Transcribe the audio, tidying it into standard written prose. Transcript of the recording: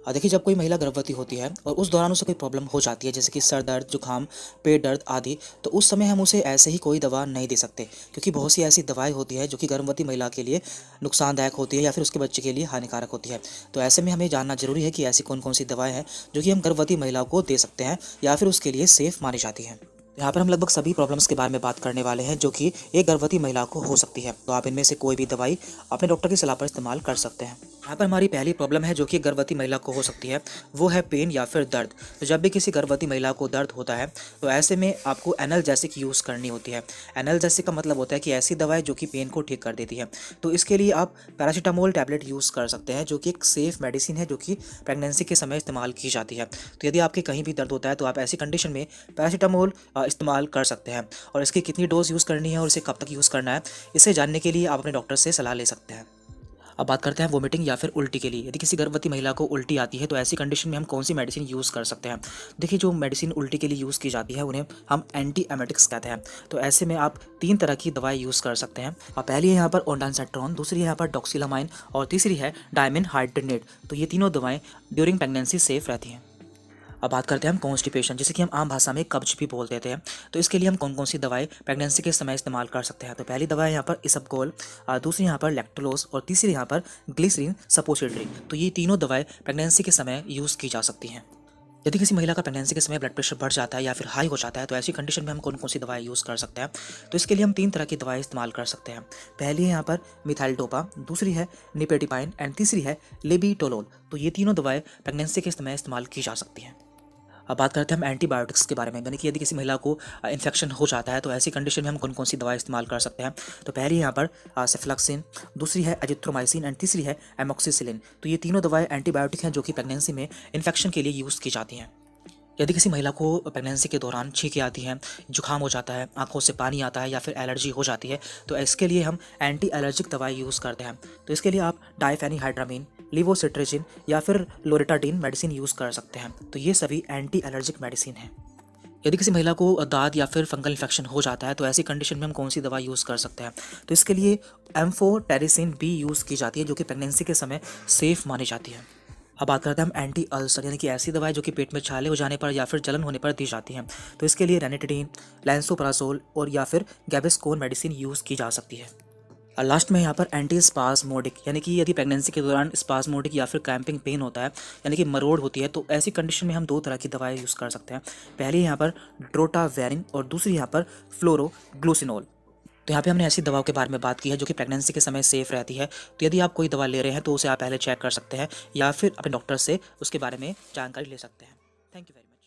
देखिए, जब कोई महिला गर्भवती होती है और उस दौरान उसे कोई प्रॉब्लम हो जाती है, जैसे कि सर दर्द, जुकाम, पेट दर्द आदि, तो उस समय हम उसे ऐसे ही कोई दवा नहीं दे सकते, क्योंकि बहुत सी ऐसी दवाएं होती है जो कि गर्भवती महिला के लिए नुकसानदायक होती है या फिर उसके बच्चे के लिए हानिकारक होती है। तो ऐसे में हमें जानना जरूरी है कि ऐसी कौन कौन सी दवाएं हैं जो कि हम गर्भवती महिला को दे सकते हैं या फिर उसके लिए सेफ मानी जाती हैं। यहाँ पर हम लगभग सभी प्रॉब्लम्स के बारे में बात करने वाले हैं जो कि एक गर्भवती महिला को हो सकती है। तो आप इनमें से कोई भी दवाई अपने डॉक्टर की सलाह पर इस्तेमाल कर सकते हैं। यहाँ पर हमारी पहली प्रॉब्लम है जो कि गर्भवती महिला को हो सकती है, वो है पेन या फिर दर्द। तो जब भी किसी गर्भवती महिला को दर्द होता है तो ऐसे में आपको एनाल्जेसिक यूज़ करनी होती है। एनाल्जेसिक का मतलब होता है कि ऐसी दवाएं जो कि पेन को ठीक कर देती है। तो इसके लिए आप पैरासीटामोल टैबलेट यूज़ कर सकते हैं, जो कि एक सेफ मेडिसिन है जो कि प्रेगनेंसी के समय इस्तेमाल की जाती है। तो यदि आपके कहीं भी दर्द होता है तो आप ऐसी कंडीशन में पैरासीटामोल इस्तेमाल कर सकते हैं। और इसकी कितनी डोज यूज़ करनी है और इसे कब तक यूज़ करना है, इसे जानने के लिए आप अपने डॉक्टर से सलाह ले सकते हैं। अब बात करते हैं वोमिटिंग या फिर उल्टी के लिए। यदि किसी गर्भवती महिला को उल्टी आती है तो ऐसी कंडीशन में हम कौन सी मेडिसिन यूज़ कर सकते हैं। देखिए, जो मेडिसिन उल्टी के लिए यूज़ की जाती है उन्हें हम एंटी एमेटिक्स कहते हैं। तो ऐसे में आप 3 तरह की दवाई यूज़ कर सकते हैं। पहली है यहाँ पर ओंडानसेट्रॉन, दूसरी है यहाँ पर डॉक्सिलामाइन और तीसरी है डायमिन हाइड्रेनेट। तो ये तीनों दवाएं ड्यूरिंग प्रेगनेंसी सेफ रहती हैं। अब बात करते हैं हम कॉन्स्टिपेशन, जिसे कि हम आम भाषा में कब्ज भी बोल देते हैं। तो इसके लिए हम कौन कौन सी दवाएं प्रेगनेंसी के समय इस्तेमाल कर सकते हैं। तो पहली दवा है यहाँ पर इसबगोल, दूसरी यहाँ पर लैक्टोलोज और तीसरी यहाँ पर ग्लिसरीन सपोजिटरी। तो ये तीनों दवाएं प्रेगनेंसी के समय यूज़ की जा सकती हैं। यदि किसी महिला का प्रेगनेंसी के समय ब्लड प्रेशर बढ़ जाता है या फिर हाई हो जाता है तो ऐसी कंडीशन में हम कौन कौन सी दवाएं यूज़ कर सकते हैं। तो इसके लिए हम 3 तरह की दवाएं इस्तेमाल कर सकते हैं। पहली है यहाँ पर मिथाइलडोपा, दूसरी है निपेटिपाइन एंड तीसरी है लेबीटोलोल। तो ये तीनों दवाएं प्रेगनेंसी के समय इस्तेमाल की जा सकती हैं। अब बात करते हैं हम एंटीबायोटिक्स के बारे में, यानी कि यदि किसी महिला को इन्फेक्शन हो जाता है तो ऐसी कंडीशन में हम कौन कौन सी दवा इस्तेमाल कर सकते हैं। तो पहली है यहाँ पर सेफ्लक्सिन, दूसरी है एजिथ्रोमाइसिन एंड तीसरी है एमोक्सिसिलिन। तो ये तीनों दवाएं एंटीबायोटिक हैं जो कि प्रेगनेंसी में इन्फेक्शन के लिए यूज़ की जाती हैं। यदि किसी महिला को प्रेगनेंसी के दौरान छींकें आती हैं, जुकाम हो जाता है, आंखों से पानी आता है या फिर एलर्जी हो जाती है, तो इसके लिए हम एंटी एलर्जिक दवाई यूज़ करते हैं। तो इसके लिए आप डाइफेनिहाइड्रामीन, लिवोसिट्रेजिन या फिर लोरेटाडीन मेडिसिन यूज़ कर सकते हैं। तो ये सभी एंटी एलर्जिक मेडिसिन हैं। यदि किसी महिला को दाद या फिर फंगल इन्फेक्शन हो जाता है तो ऐसी कंडीशन में हम कौन सी दवा यूज़ कर सकते हैं। तो इसके लिए एम्फोटेरिसिन बी यूज़ की जाती है, जो कि प्रेगनेंसी के समय सेफ मानी जाती है। अब बात करते हैं हम एंटी अल्सर, यानी कि ऐसी दवाएं जो कि पेट में छाले हो जाने पर या फिर जलन होने पर दी जाती हैं। तो इसके लिए रेनिटिडीन, लैंसोप्राजोल और या फिर गैविस्कोन मेडिसिन यूज़ की जा सकती है। और लास्ट में यहाँ पर एंटी स्पास्मोडिक, यानी कि यदि प्रेगनेंसी के दौरान स्पास्मोडिक या फिर क्रैम्पिंग पेन होता है, यानी कि मरोड़ होती है, तो ऐसी कंडीशन में हम 2 तरह की दवाएं यूज़ कर सकते हैं। पहली यहाँ पर ड्रोटावेरिन और दूसरी यहाँ पर फ्लोरोग्लूसिनोल। तो यहाँ पे हमने ऐसी दवाओं के बारे में बात की है जो कि प्रेगनेंसी के समय सेफ रहती है। तो यदि आप कोई दवा ले रहे हैं तो उसे आप पहले चेक कर सकते हैं या फिर अपने डॉक्टर से उसके बारे में जानकारी ले सकते हैं। Thank you very much.